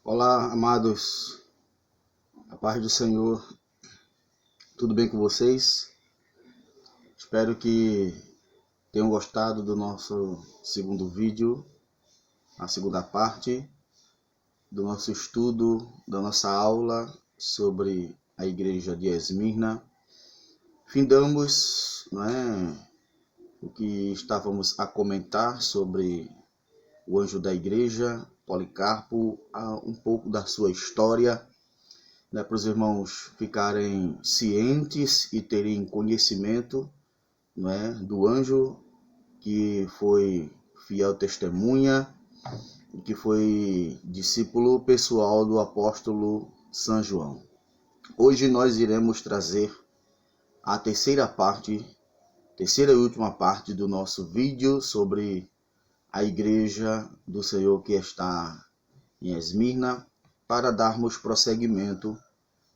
Olá, amados, a paz do Senhor, tudo bem com vocês? Espero que tenham gostado do nosso segundo vídeo, a segunda parte do nosso estudo, da nossa aula sobre a igreja de Esmirna. Findamos, o que estávamos a comentar sobre o anjo da igreja, Policarpo, um pouco da sua história, para os irmãos ficarem cientes e terem conhecimento, do anjo que foi fiel testemunha e que foi discípulo pessoal do apóstolo São João. Hoje nós iremos trazer a terceira e última parte do nosso vídeo sobre a igreja do Senhor que está em Esmirna, para darmos prosseguimento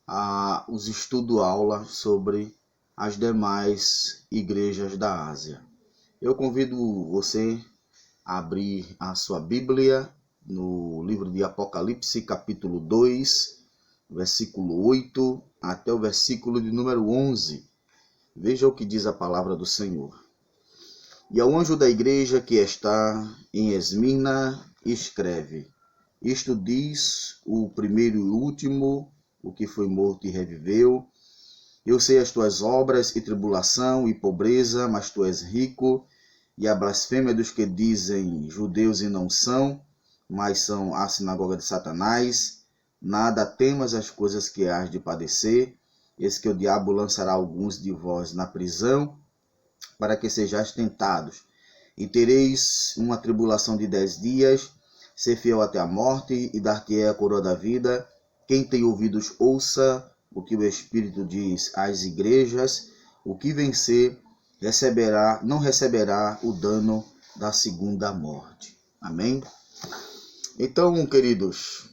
aos estudo-aulas sobre as demais igrejas da Ásia. Eu convido você a abrir a sua Bíblia no livro de Apocalipse, capítulo 2, versículo 8 até o versículo de número 11. Veja o que diz a palavra do Senhor. E ao anjo da igreja que está em Esmirna, escreve: Isto diz o primeiro e último, o que foi morto e reviveu. Eu sei as tuas obras e tribulação e pobreza, mas tu és rico, e a blasfêmia dos que dizem judeus e não são, mas são a sinagoga de Satanás. Nada temas as coisas que hás de padecer, eis que o diabo lançará alguns de vós na prisão, para que sejais tentados, e tereis uma tribulação de 10 dias. Ser fiel até a morte, e dar-te-ei a coroa da vida. Quem tem ouvidos, ouça o que o Espírito diz às igrejas. O que vencer não receberá o dano da segunda morte. Amém? Então, queridos,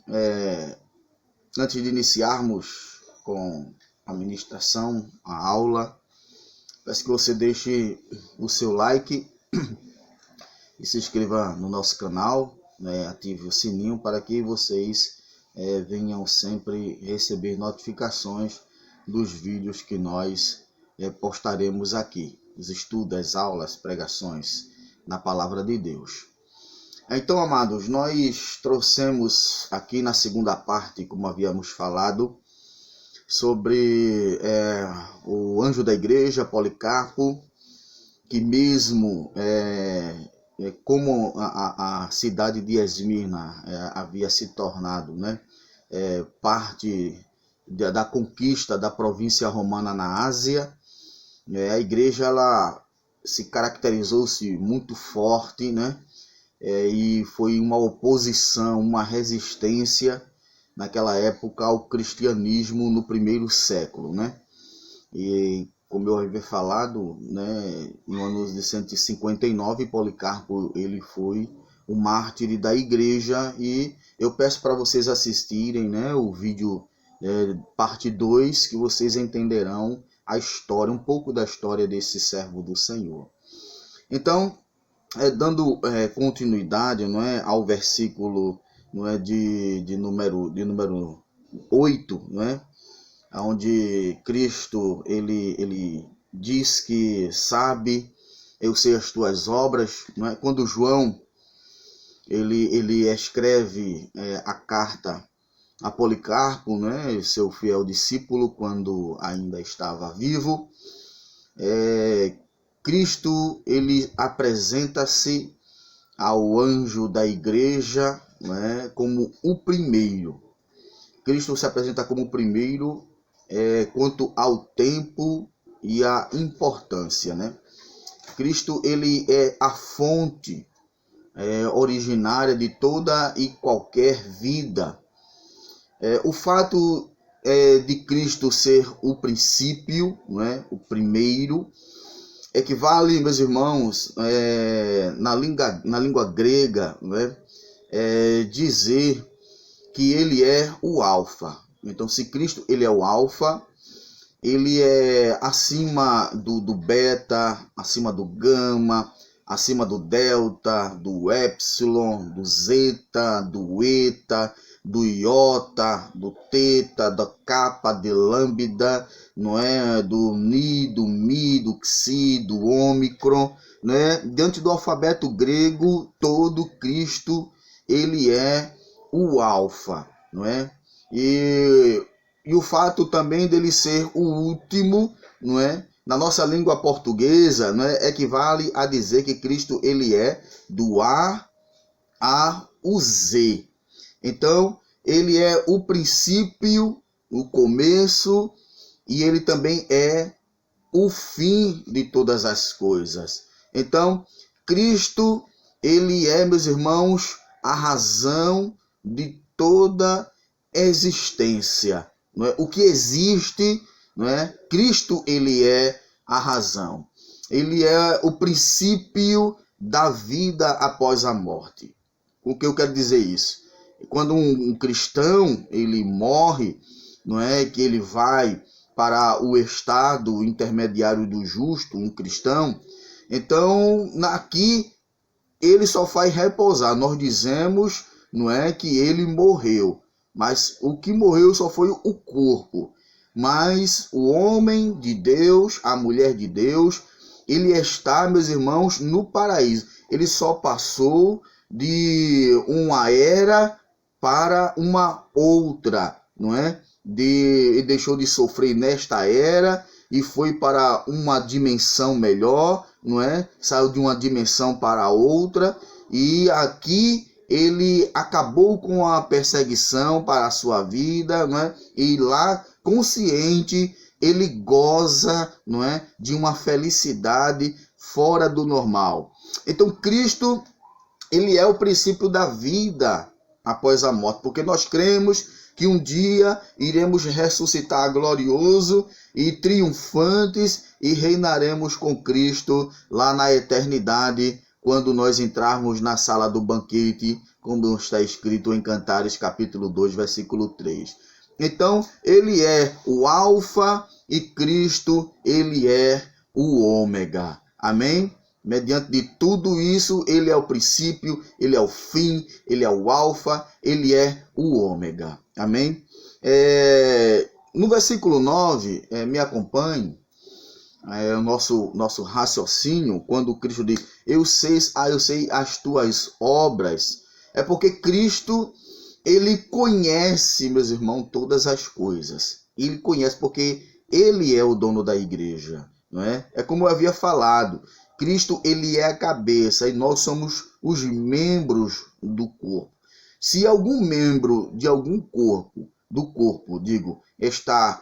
antes de iniciarmos com a ministração, a aula, peço que você deixe o seu like e se inscreva no nosso canal, ative o sininho para que vocês venham sempre receber notificações dos vídeos que nós postaremos aqui, os estudos, as aulas, pregações na palavra de Deus. Então, amados, nós trouxemos aqui na segunda parte, como havíamos falado, sobre o anjo da igreja, Policarpo, que mesmo como a cidade de Esmirna havia se tornado parte da conquista da província romana na Ásia, a igreja ela se caracterizou-se muito forte, e foi uma oposição, uma resistência naquela época ao cristianismo no primeiro século, E como eu havia falado, no ano de 159, Policarpo ele foi o mártir da igreja, e eu peço para vocês assistirem o vídeo parte 2, que vocês entenderão a história, um pouco da história desse servo do Senhor. Então, dando continuidade ao versículo de número 8, onde Cristo ele diz que sabe, eu sei as tuas obras, Quando João ele escreve a carta a Policarpo, seu fiel discípulo, quando ainda estava vivo, Cristo ele apresenta-se ao anjo da igreja como o primeiro. Cristo se apresenta como o primeiro quanto ao tempo e à importância, Cristo ele é a fonte originária de toda e qualquer vida. O fato de Cristo ser o princípio, o primeiro, equivale, meus irmãos, na língua grega, dizer que ele é o alfa. Então, se Cristo ele é o alfa, ele é acima do beta, acima do gama, acima do delta, do epsilon, do zeta, do eta, do iota, do teta, da capa, de lambda, não é? Do ni, do mi, do xi, do ômicron, não é? Diante do alfabeto grego, todo Cristo, ele é o alfa, não é? E o fato também dele ser o último, não é? Na nossa língua portuguesa, não é? Equivale a dizer que Cristo ele é do A o Z. Então, ele é o princípio, o começo, e ele também é o fim de todas as coisas. Então, Cristo, ele é, meus irmãos, a razão de toda existência. Não é? O que existe, não é? Cristo, ele é a razão. Ele é o princípio da vida após a morte. O que eu quero dizer isso? Quando um cristão ele morre, não é que ele vai para o estado intermediário do justo, um cristão, então aqui ele só faz repousar. Nós dizemos, não é que ele morreu, mas o que morreu só foi o corpo. Mas o homem de Deus, a mulher de Deus, ele está, meus irmãos, no paraíso. Ele só passou de uma era para uma outra, não é? Ele deixou de sofrer nesta era e foi para uma dimensão melhor, não é? Saiu de uma dimensão para outra e aqui ele acabou com a perseguição para a sua vida, não é? E lá, consciente, ele goza, não é? De uma felicidade fora do normal. Então, Cristo, ele é o princípio da vida após a morte, porque nós cremos que um dia iremos ressuscitar glorioso e triunfantes e reinaremos com Cristo lá na eternidade, quando nós entrarmos na sala do banquete, como está escrito em Cantares capítulo 2, versículo 3. Então, ele é o alfa e Cristo, ele é o ômega. Amém? Mediante de tudo isso, ele é o princípio, ele é o fim, ele é o alfa, ele é o ômega. Amém? No versículo 9, me acompanhe, o nosso raciocínio, quando Cristo diz, eu sei as tuas obras, é porque Cristo, ele conhece, meus irmãos, todas as coisas. Ele conhece porque ele é o dono da igreja, não é? É como eu havia falado, Cristo, ele é a cabeça e nós somos os membros do corpo. Se algum membro de algum corpo, está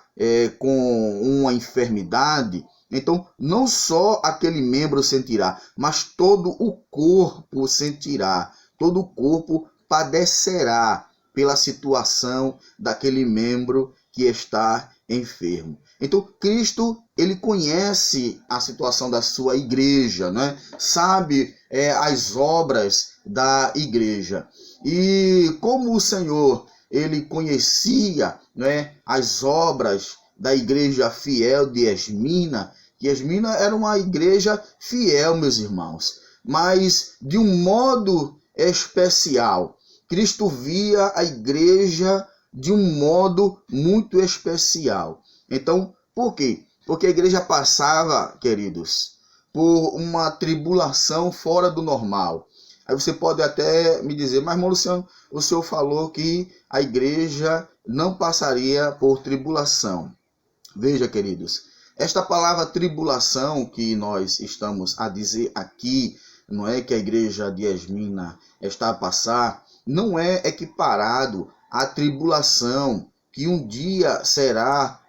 com uma enfermidade, então não só aquele membro sentirá, mas todo o corpo sentirá, todo o corpo padecerá pela situação daquele membro que está enfermo. Então, Cristo, ele conhece a situação da sua igreja, né? Sabe as obras da igreja. E como o Senhor, ele conhecia, né, as obras da igreja fiel de Esmina, que Esmina era uma igreja fiel, meus irmãos, mas de um modo especial. Cristo via a igreja de um modo muito especial. Então, por quê? Porque a igreja passava, queridos, por uma tribulação fora do normal. Aí você pode até me dizer, mas, irmão Luciano, o senhor falou que a igreja não passaria por tribulação. Veja, queridos, esta palavra tribulação que nós estamos a dizer aqui, não é que a igreja de Esmina está a passar, não é equiparado à tribulação que um dia será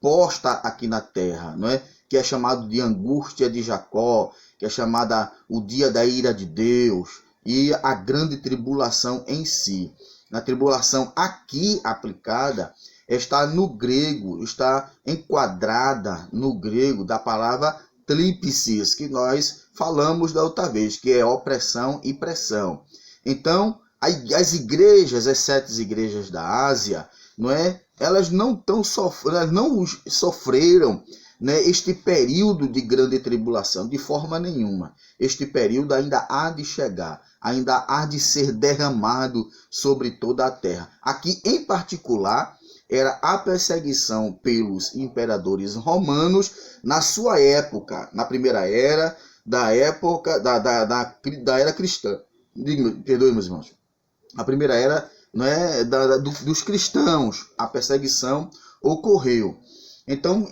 posta aqui na terra, não é? Que é chamado de angústia de Jacó, que é chamada o dia da ira de Deus e a grande tribulação em si. Na tribulação aqui aplicada está no grego, está enquadrada no grego da palavra tríplices, que nós falamos da outra vez, que é opressão e pressão. Então, as igrejas, as 7 igrejas da Ásia, não é? Elas não sofreram né, este período de grande tribulação, de forma nenhuma. Este período ainda há de chegar, ainda há de ser derramado sobre toda a terra. Aqui, em particular, era a perseguição pelos imperadores romanos na sua época, na primeira era, da época da era cristã. Perdoe, meus irmãos. A primeira era, né, dos cristãos, a perseguição ocorreu. Então,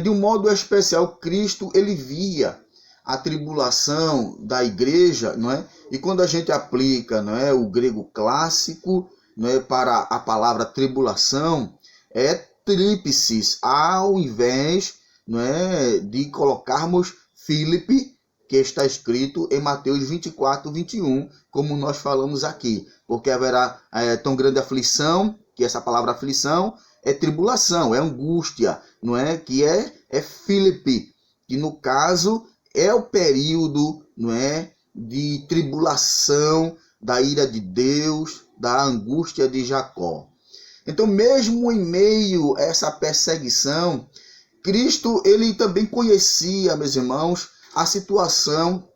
de um modo especial, Cristo ele via a tribulação da igreja, não é? E quando a gente aplica, não é, o grego clássico, não é, para a palavra tribulação, é tríplices, ao invés, não é, de colocarmos Filipe, que está escrito em Mateus 24, 21, como nós falamos aqui. Porque haverá tão grande aflição, que essa palavra aflição é tribulação, é angústia, não é? Que é Filipe, que no caso é o período, não é, de tribulação, da ira de Deus, da angústia de Jacó. Então, mesmo em meio a essa perseguição, Cristo ele também conhecia, meus irmãos, a situação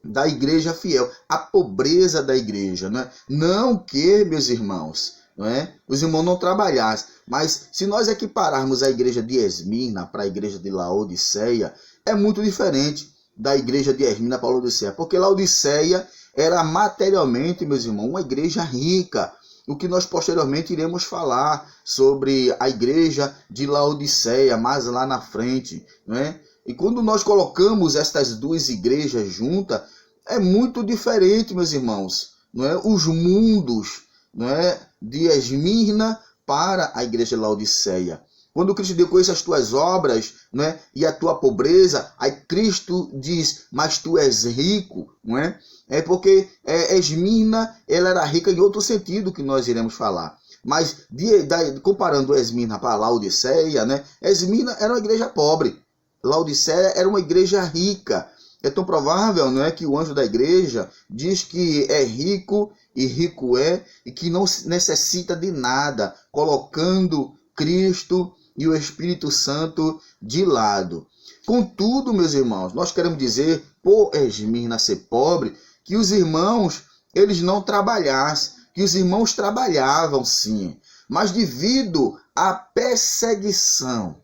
da igreja fiel, a pobreza da igreja, né? Não que, meus irmãos, não é? Os irmãos não trabalhassem, mas se nós equipararmos a igreja de Esmirna para a igreja de Laodiceia, é muito diferente da igreja de Esmirna para Laodiceia, porque Laodiceia era materialmente, meus irmãos, uma igreja rica, o que nós posteriormente iremos falar sobre a igreja de Laodiceia, mais lá na frente, né? E quando nós colocamos estas duas igrejas juntas, é muito diferente, meus irmãos, não é? Os mundos, não é, de Esmirna para a igreja de Laodiceia. Quando Cristo diz: conheça as tuas obras, né, e a tua pobreza, aí Cristo diz: mas tu és rico, não é? É porque Esmirna ela era rica em outro sentido que nós iremos falar. Mas comparando Esmirna para Laodiceia, né, Esmirna era uma igreja pobre, Laodiceia era uma igreja rica. É tão provável, não é, que o anjo da igreja diz que é rico e rico é, e que não necessita de nada, colocando Cristo e o Espírito Santo de lado. Contudo, meus irmãos, nós queremos dizer, por Esmirna ser pobre, que os irmãos eles não trabalhassem, que os irmãos trabalhavam sim, mas devido à perseguição,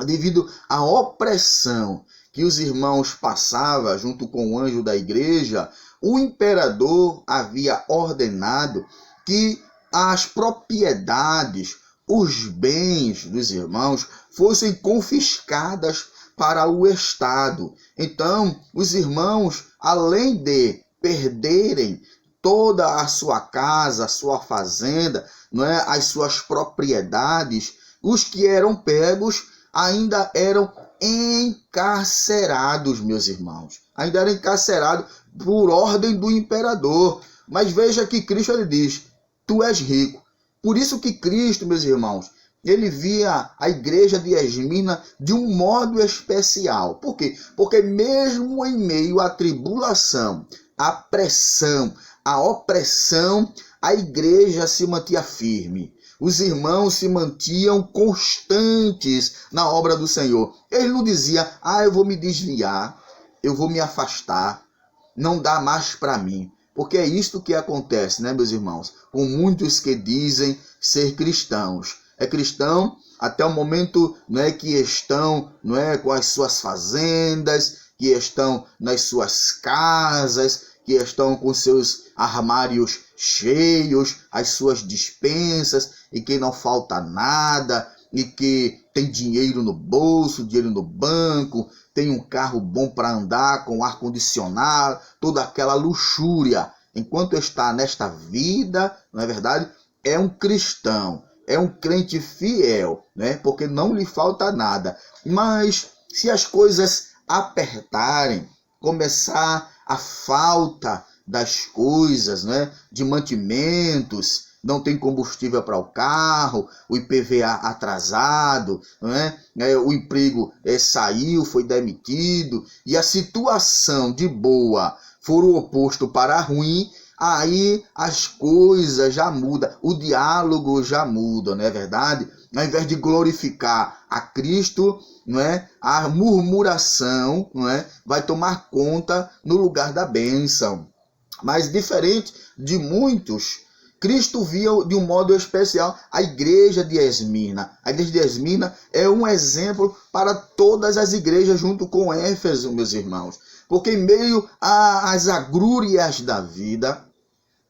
devido à opressão que os irmãos passavam junto com o anjo da igreja, o imperador havia ordenado que as propriedades, os bens dos irmãos fossem confiscadas para o Estado. Então, os irmãos, além de perderem toda a sua casa, a sua fazenda, não é, as suas propriedades, os que eram pegos ainda eram encarcerados, meus irmãos. Ainda eram encarcerados por ordem do imperador. Mas veja que Cristo ele diz: tu és rico. Por isso que Cristo, meus irmãos, ele via a igreja de Esmirna de um modo especial. Por quê? Porque mesmo em meio à tribulação, à pressão, à opressão, a igreja se mantinha firme. Os irmãos se mantinham constantes na obra do Senhor. Ele não dizia: eu vou me desviar, eu vou me afastar, não dá mais para mim. Porque é isto que acontece, né, meus irmãos? Com muitos que dizem ser cristãos. É cristão até o momento, não é, que estão, não é, com as suas fazendas, que estão nas suas casas, que estão com seus armários cheios, as suas despensas, e que não falta nada, e que tem dinheiro no bolso, dinheiro no banco, tem um carro bom para andar, com ar-condicionado, toda aquela luxúria. Enquanto está nesta vida, não é verdade? É um cristão, é um crente fiel, né? Porque não lhe falta nada. Mas se as coisas apertarem, começar a falta das coisas, né, de mantimentos, não tem combustível para o carro, o IPVA atrasado, né, o emprego saiu, foi demitido, e a situação de boa for o oposto para ruim, aí as coisas já mudam, o diálogo já muda, não é verdade? ao invés de glorificar a Cristo, não é? A murmuração, não é? Vai tomar conta no lugar da bênção. Mas diferente de muitos, Cristo via de um modo especial a igreja de Esmirna. A igreja de Esmirna é um exemplo para todas as igrejas junto com Éfeso, meus irmãos. Porque em meio às agrúrias da vida,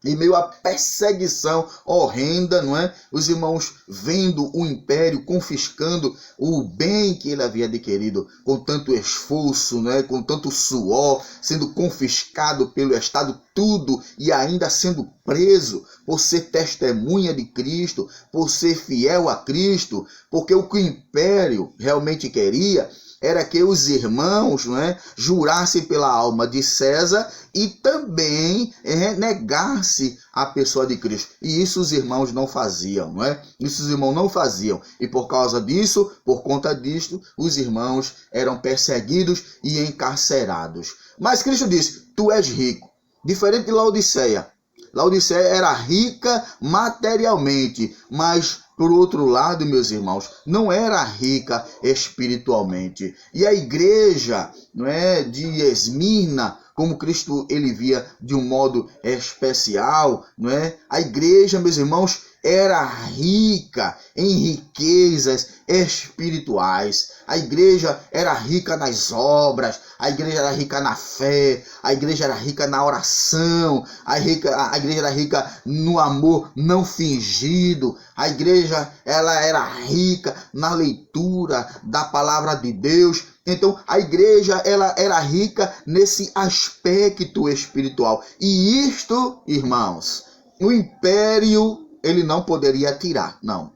em meio à perseguição horrenda, não é? Os irmãos vendo o império confiscando o bem que ele havia adquirido com tanto esforço, não é? Com tanto suor, sendo confiscado pelo Estado tudo e ainda sendo preso por ser testemunha de Cristo, por ser fiel a Cristo, porque o que o império realmente queria era que os irmãos, não é, jurassem pela alma de César e também negasse a pessoa de Cristo. E isso os irmãos não faziam, não é? Isso os irmãos não faziam. E por causa disso, por conta disto, os irmãos eram perseguidos e encarcerados. Mas Cristo disse, tu és rico. Diferente de Laodiceia. Laodiceia era rica materialmente, mas por outro lado, meus irmãos, não era rica espiritualmente. E a igreja, não é, de Esmirna, como Cristo ele via de um modo especial, não é? A igreja, meus irmãos, era rica em riquezas espirituais. A igreja era rica nas obras, a igreja era rica na fé, a igreja era rica na oração, a igreja era rica no amor não fingido, a igreja ela era rica na leitura da palavra de Deus. Então, a igreja ela era rica nesse aspecto espiritual. E isto, irmãos, o império ele não poderia tirar, não.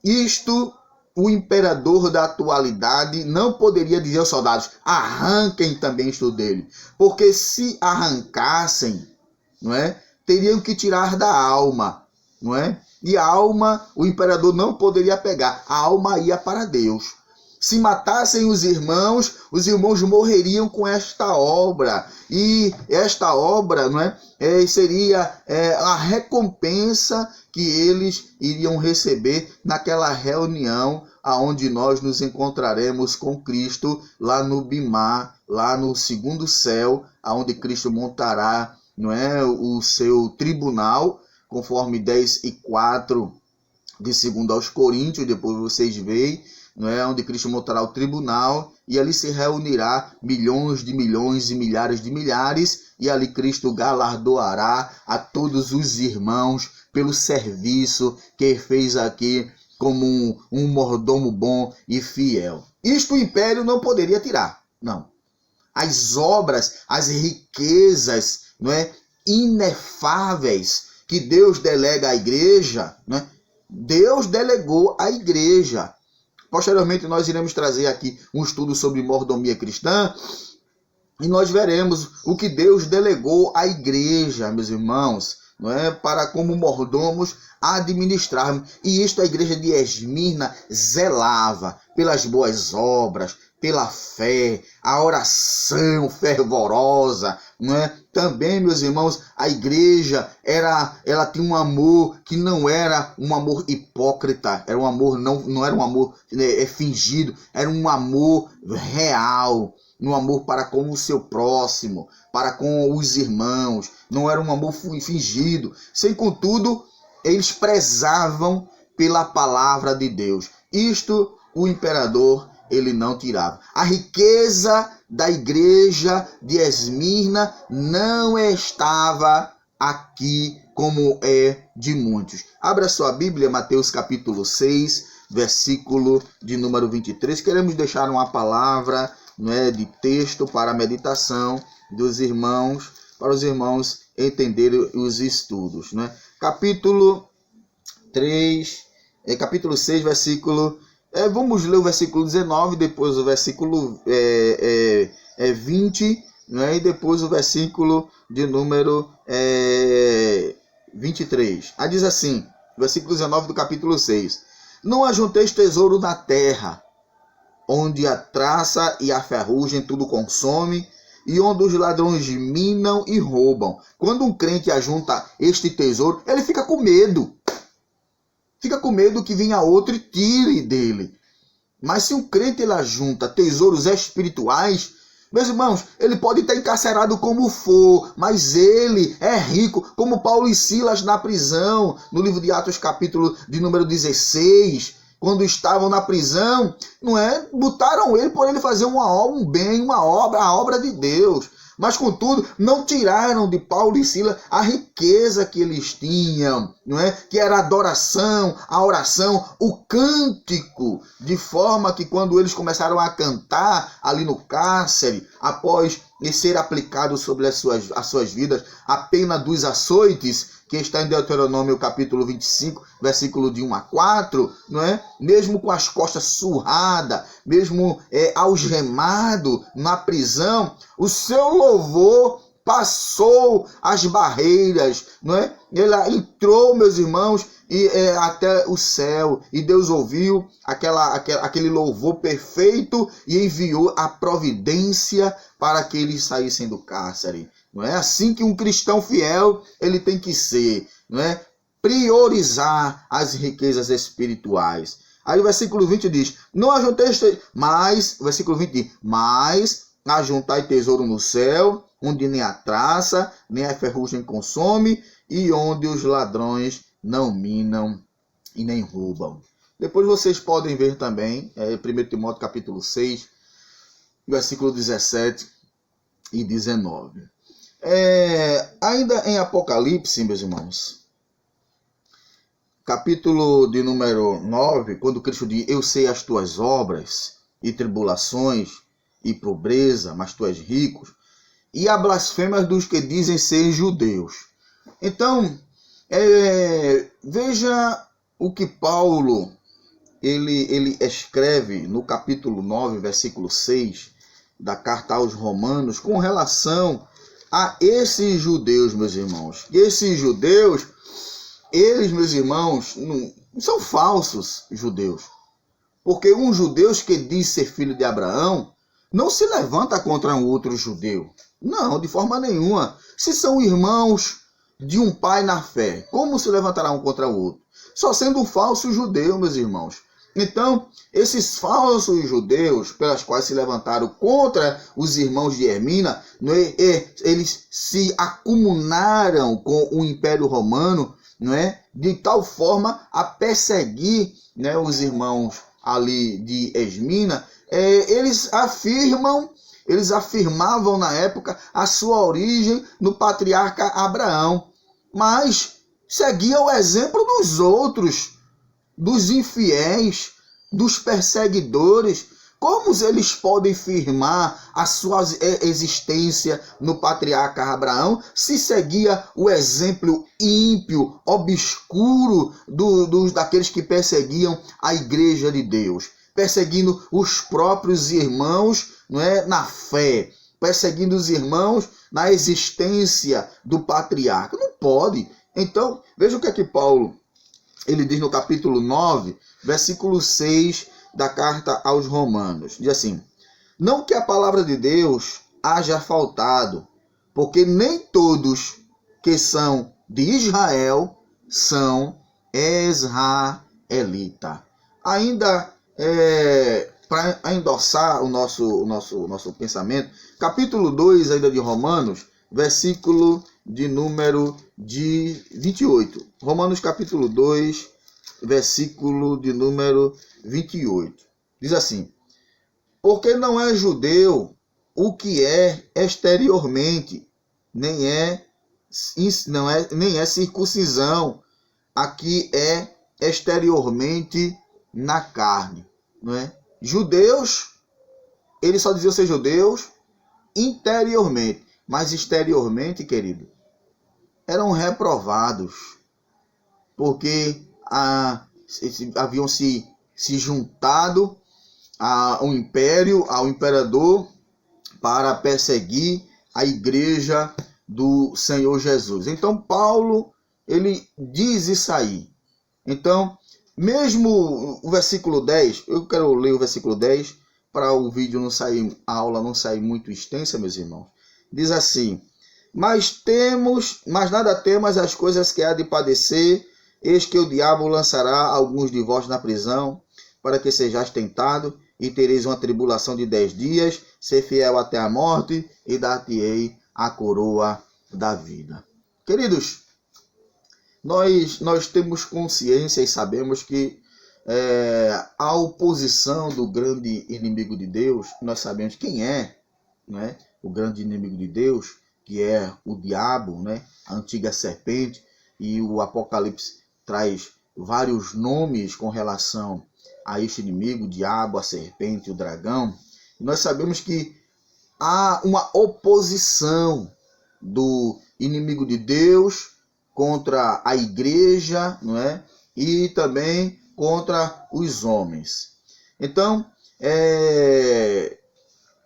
Isto, o imperador da atualidade não poderia dizer aos soldados, arranquem também isto dele. Porque se arrancassem, não é, teriam que tirar da alma, não é? E a alma, o imperador não poderia pegar, a alma ia para Deus. Se matassem os irmãos morreriam com esta obra. E esta obra, não é, seria a recompensa que eles iriam receber naquela reunião aonde nós nos encontraremos com Cristo lá no Bimá, lá no segundo céu, aonde Cristo montará, não é, o seu tribunal, conforme 10:4 de 2 aos Coríntios, depois vocês veem, não é, onde Cristo montará o tribunal e ali se reunirá milhões de milhões e milhares de milhares e ali Cristo galardoará a todos os irmãos pelo serviço que fez aqui como um mordomo bom e fiel. Isto o império não poderia tirar, não. As obras, as riquezas, não é, inefáveis que Deus delega à igreja, né? Deus delegou à igreja. Posteriormente nós iremos trazer aqui um estudo sobre mordomia cristã e nós veremos o que Deus delegou à igreja, meus irmãos, não é, para como mordomos administrarmos. E isto a igreja de Esmirna zelava pelas boas obras, pela fé, a oração fervorosa, não é? Também, meus irmãos, a igreja ela tinha um amor que não era um amor hipócrita, era um amor não era um amor fingido, era um amor real, um amor para com o seu próximo, para com os irmãos, não era um amor fingido. Sem contudo, eles prezavam pela palavra de Deus. Isto o imperador ele não tirava. A riqueza da igreja de Esmirna não estava aqui como é de muitos. Abra sua Bíblia, Mateus capítulo 6, versículo de número 23. Queremos deixar uma palavra, não é, de texto para a meditação dos irmãos, para os irmãos entenderem os estudos, não é? Capítulo 6, versículo... vamos ler o versículo 19, depois o versículo 20, né? E depois o versículo de número 23. Aí diz assim, versículo 19 do capítulo 6. Não ajunteis tesouro na terra, onde a traça e a ferrugem tudo consome, e onde os ladrões minam e roubam. Quando um crente ajunta este tesouro, ele fica com medo. fica com medo que venha outro e tire dele. Mas se um crente ele ajunta tesouros espirituais, meus irmãos, ele pode estar encarcerado como for, mas ele é rico, como Paulo e Silas na prisão, no livro de Atos, capítulo de número 16, quando estavam na prisão, não é? Botaram ele por ele fazer um bem, uma obra, a obra de Deus. Mas, contudo, não tiraram de Paulo e Silas a riqueza que eles tinham, não é? Que era a adoração, a oração, o cântico, de forma que quando eles começaram a cantar ali no cárcere, após ser aplicado sobre as suas vidas a pena dos açoites, que está em Deuteronômio capítulo 25, versículo de 1 a 4, não é? Mesmo com as costas surradas, mesmo algemado na prisão, o seu louvor passou as barreiras, não é? Ele entrou, meus irmãos, até o céu, e Deus ouviu aquele louvor perfeito e enviou a providência para que eles saíssem do cárcere. Não é assim que um cristão fiel ele tem que ser, não é? Priorizar as riquezas espirituais. Aí o versículo 20 diz: não ajunteis, mas, versículo 20 diz: mas ajuntai tesouro no céu, onde nem a traça, nem a ferrugem consome, e onde os ladrões não minam e nem roubam. Depois vocês podem ver também, 1 Timóteo capítulo 6, versículo 17 e 19. Ainda em Apocalipse, meus irmãos, capítulo de número 9, quando Cristo diz: eu sei as tuas obras e tribulações e pobreza, mas tu és rico, e a blasfêmia dos que dizem ser judeus. Então, veja o que Paulo ele escreve no capítulo 9, versículo 6 da carta aos Romanos, com relação a esses judeus, meus irmãos. E esses judeus, eles, meus irmãos, não são falsos judeus. Porque um judeu que diz ser filho de Abraão não se levanta contra um outro judeu. Não, de forma nenhuma. Se são irmãos de um pai na fé, como se levantará um contra o outro? Só sendo um falso judeu, meus irmãos. Então, esses falsos judeus, pelas quais se levantaram contra os irmãos de Hermina, eles se acumularam com o Império Romano, não é? De tal forma a perseguir, né, os irmãos ali de Esmina. Eles afirmavam na época a sua origem no patriarca Abraão, mas seguiam o exemplo dos outros, dos infiéis, dos perseguidores. Como eles podem firmar a sua existência no patriarca Abraão se seguia o exemplo ímpio, obscuro daqueles que perseguiam a igreja de Deus, perseguindo os próprios irmãos, não é, na fé, perseguindo os irmãos na existência do patriarca? Não pode. Então, veja o que é que Paulo ele diz no capítulo 9, versículo 6 da carta aos Romanos. Diz assim: não que a palavra de Deus haja faltado, porque nem todos que são de Israel são israelita. Ainda para endossar o nosso pensamento, capítulo 2 ainda de Romanos, versículo de número 28. Romanos capítulo 2, versículo de número 28. Diz assim: porque não é judeu o que é exteriormente, nem é circuncisão, aqui é exteriormente na carne, não é? Judeus, eles só diziam ser judeus interiormente, mas exteriormente, querido, eram reprovados, porque haviam se juntado ao império, ao imperador, para perseguir a igreja do Senhor Jesus. Então Paulo, ele diz isso aí. Então, mesmo o versículo 10, eu quero ler o versículo 10 para o vídeo não sair, a aula não sair muito extensa, meus irmãos. Diz assim: mas nada temos as coisas que há de padecer, Eis que o diabo lançará alguns de vós na prisão, para que sejais tentado, e tereis uma tribulação de 10 dias, ser fiel até a morte, e dar-te-ei a coroa da vida. Queridos, nós temos consciência e sabemos que a oposição do grande inimigo de Deus, nós sabemos quem é, né? O grande inimigo de Deus, que é o diabo, né? A antiga serpente, e o Apocalipse traz vários nomes com relação a este inimigo, o diabo, a serpente, o dragão. E nós sabemos que há uma oposição do inimigo de Deus contra a igreja, não é? E também contra os homens. Então,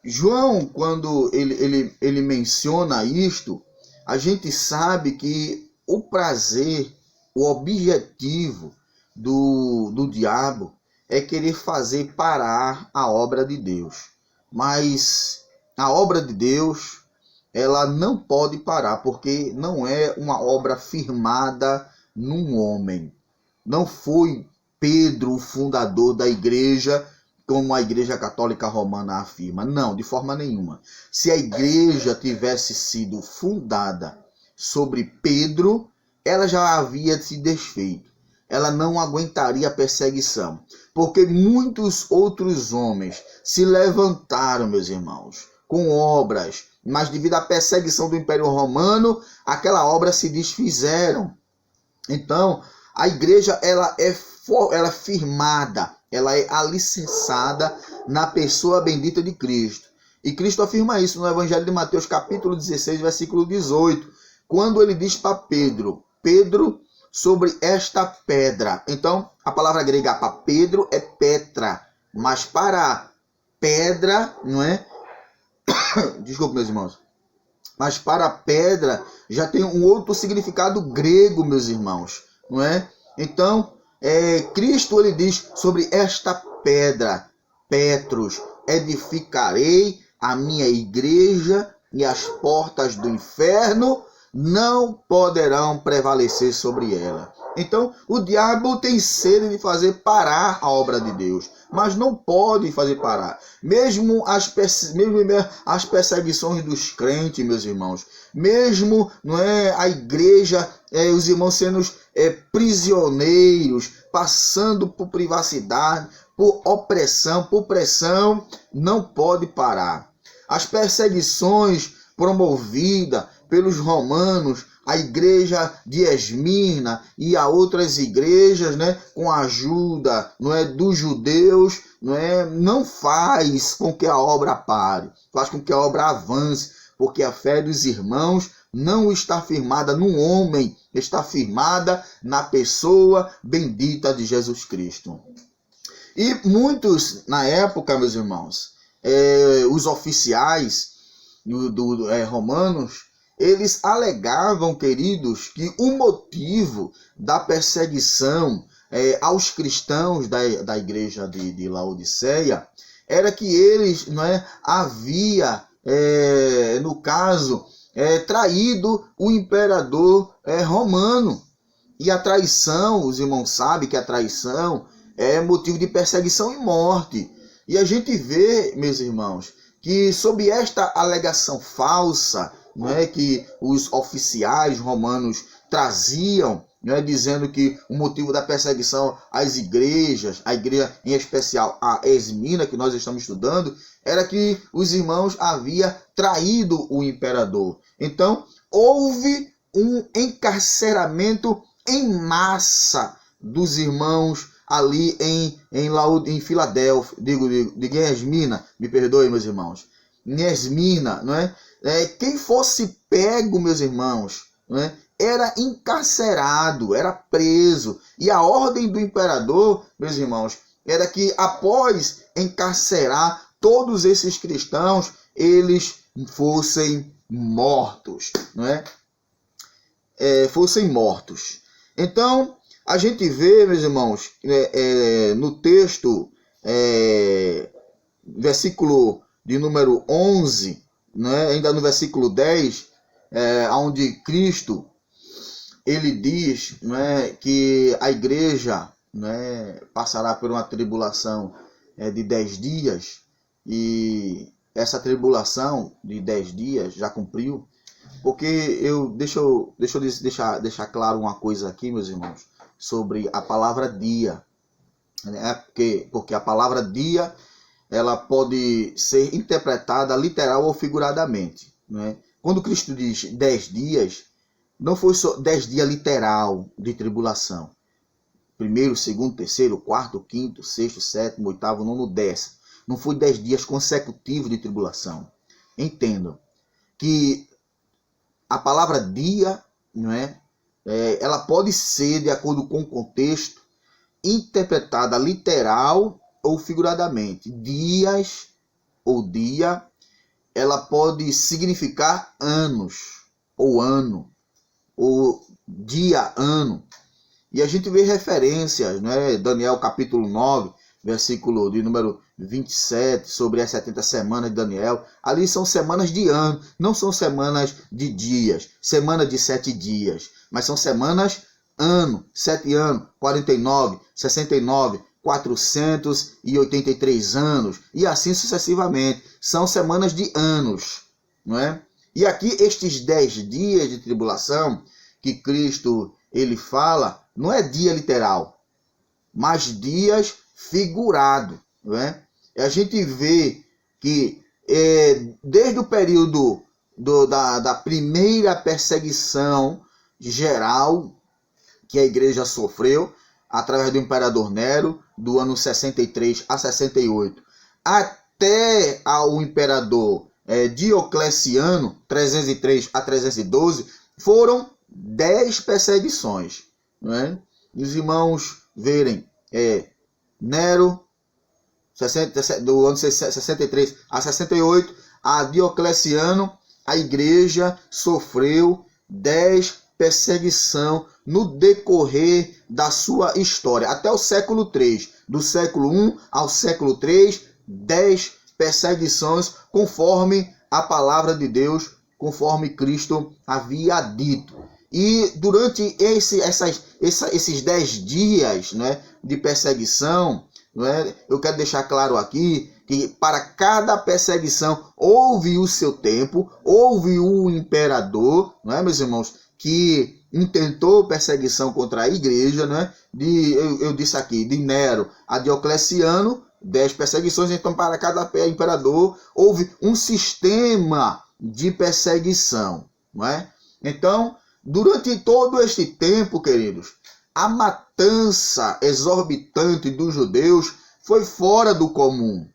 João, quando ele menciona isto, a gente sabe que o prazer, o objetivo do diabo é querer fazer parar a obra de Deus. Mas a obra de Deus, ela não pode parar, porque não é uma obra firmada num homem. Não foi Pedro o fundador da igreja, como a Igreja Católica Romana afirma. Não, de forma nenhuma. Se a igreja tivesse sido fundada sobre Pedro, ela já havia se desfeito. Ela não aguentaria a perseguição, porque muitos outros homens se levantaram, meus irmãos, com obras, mas devido à perseguição do Império Romano, aquela obra se desfizeram. Então, a igreja ela é firmada, ela é alicerçada na pessoa bendita de Cristo. E Cristo afirma isso no Evangelho de Mateus, capítulo 16, versículo 18, quando ele diz para Pedro, sobre esta pedra. Então, a palavra grega para Pedro é Petra, mas para pedra, não é? Desculpe, meus irmãos. Mas para pedra já tem um outro significado grego, meus irmãos, não é? Então, Cristo ele diz sobre esta pedra, Petros, edificarei a minha igreja e as portas do inferno não poderão prevalecer sobre ela. Então, o diabo tem sede de fazer parar a obra de Deus, mas não pode fazer parar. Mesmo as perseguições dos crentes, meus irmãos, mesmo a igreja, os irmãos sendo prisioneiros, passando por privacidade, por opressão, por pressão, não pode parar. As perseguições promovidas pelos romanos, a igreja de Esmirna e a outras igrejas, né, com a ajuda, dos judeus, não faz com que a obra pare, faz com que a obra avance, porque a fé dos irmãos não está firmada no homem, está firmada na pessoa bendita de Jesus Cristo. E muitos, na época, meus irmãos, os oficiais romanos, eles alegavam, queridos, que o motivo da perseguição aos cristãos da igreja de Laodiceia era que eles havia, no caso, traído o imperador romano. E a traição, os irmãos sabem que a traição é motivo de perseguição e morte. E a gente vê, meus irmãos, que sob esta alegação falsa, que os oficiais romanos traziam, dizendo que o motivo da perseguição às igrejas, a igreja em especial a Esmirna, que nós estamos estudando, era que os irmãos haviam traído o imperador. Então, houve um encarceramento em massa dos irmãos ali em Filadélfia, digo em Esmirna, me perdoe, meus irmãos, em Esmirna, quem fosse pego, meus irmãos, era encarcerado, era preso. E a ordem do imperador, meus irmãos, era que após encarcerar todos esses cristãos, eles fossem mortos, fossem mortos. Então, a gente vê, meus irmãos, no texto, versículo de número 11, ainda no versículo 10, onde Cristo ele diz, né, que a igreja, né, passará por uma tribulação de 10 dias, e essa tribulação de 10 dias já cumpriu, porque deixa eu deixar claro uma coisa aqui, meus irmãos, sobre a palavra dia, né? Porque a palavra dia, ela pode ser interpretada literal ou figuradamente, né? Quando Cristo diz 10 dias, não foi só 10 dias literal de tribulação. Primeiro, segundo, terceiro, quarto, quinto, sexto, sétimo, oitavo, nono, 10. Não foi 10 dias consecutivos de tribulação. Entendam que a palavra dia, não é? Ela pode ser, de acordo com o contexto, interpretada literal ou figuradamente. Dias ou dia, ela pode significar anos, ou ano, ou dia, ano. E a gente vê referências, né? Daniel capítulo 9, versículo de número 27, sobre as 70 semanas de Daniel. Ali são semanas de ano, não são semanas de dias, semana de 7 dias, mas são semanas ano, 7 anos, 49, 69, 483 anos, e assim sucessivamente. São semanas de anos, não é? E aqui estes 10 dias de tribulação que Cristo ele fala, não é dia literal, mas dias figurado, não é? E a gente vê que desde o período da primeira perseguição geral que a igreja sofreu, através do imperador Nero, do ano 63 a 68, até ao imperador Diocleciano, 303 a 312, foram 10 perseguições, não é? Os irmãos verem, Nero, do ano 63 a 68, a Diocleciano, a igreja sofreu 10 perseguição no decorrer da sua história, até o século 3, do século 1 ao século 3, 10 perseguições, conforme a palavra de Deus, conforme Cristo havia dito. E durante esses 10 dias, né, de perseguição, né, eu quero deixar claro aqui que para cada perseguição houve o seu tempo, houve o imperador, não é, meus irmãos, que intentou perseguição contra a igreja, né? Eu disse aqui, de Nero a Diocleciano, 10 perseguições. Então, para cada imperador houve um sistema de perseguição, não é? Então, durante todo este tempo, queridos, a matança exorbitante dos judeus foi fora do comum.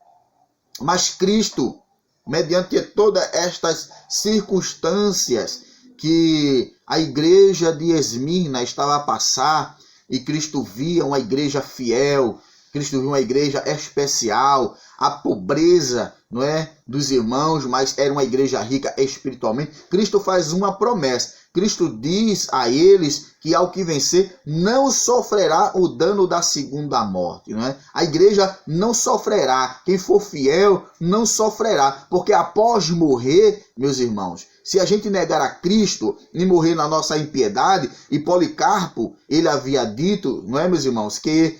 Mas Cristo, mediante todas estas circunstâncias que a igreja de Esmirna estava a passar, e Cristo via uma igreja fiel, Cristo via uma igreja especial, a pobreza, não é, dos irmãos, mas era uma igreja rica espiritualmente. Cristo faz uma promessa. Cristo diz a eles que ao que vencer não sofrerá o dano da segunda morte, não é? A igreja não sofrerá, quem for fiel não sofrerá, porque após morrer, meus irmãos, se a gente negar a Cristo e morrer na nossa impiedade, e Policarpo, ele havia dito, não é, meus irmãos, que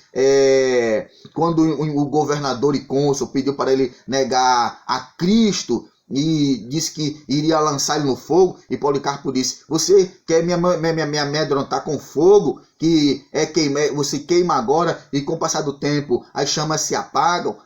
quando o governador e cônsul pediu para ele negar a Cristo, e disse que iria lançar ele no fogo, e Policarpo disse: você quer me amedrontar com fogo, que você queima agora, e com o passar do tempo as chamas se apagam,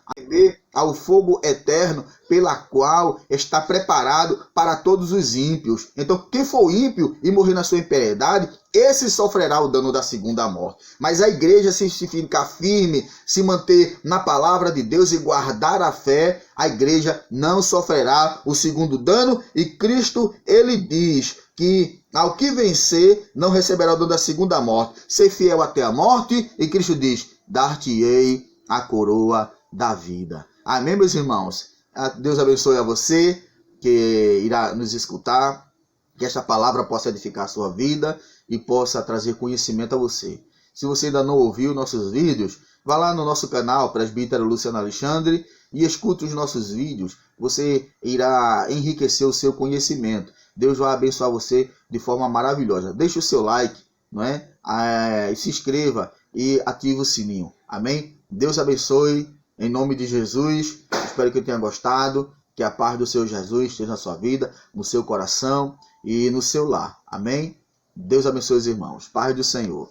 ao fogo eterno, pela qual está preparado para todos os ímpios. Então, quem for ímpio e morrer na sua impiedade, esse sofrerá o dano da segunda morte. Mas a igreja, se ficar firme, se manter na palavra de Deus e guardar a fé, a igreja não sofrerá o segundo dano. E Cristo, ele diz que ao que vencer, não receberá o dano da segunda morte. Ser fiel até a morte, e Cristo diz: dar-te-ei a coroa da vida. Amém, meus irmãos? Deus abençoe a você que irá nos escutar, que esta palavra possa edificar a sua vida e possa trazer conhecimento a você. Se você ainda não ouviu nossos vídeos, vá lá no nosso canal, Presbítero Luciano Alexandre, e escute os nossos vídeos. Você irá enriquecer o seu conhecimento. Deus vai abençoar você de forma maravilhosa. Deixe o seu like, não é? E se inscreva e ative o sininho. Amém? Deus abençoe, em nome de Jesus. Espero que eu tenha gostado. Que a paz do Senhor Jesus esteja na sua vida, no seu coração e no seu lar. Amém? Deus abençoe os irmãos. Paz do Senhor.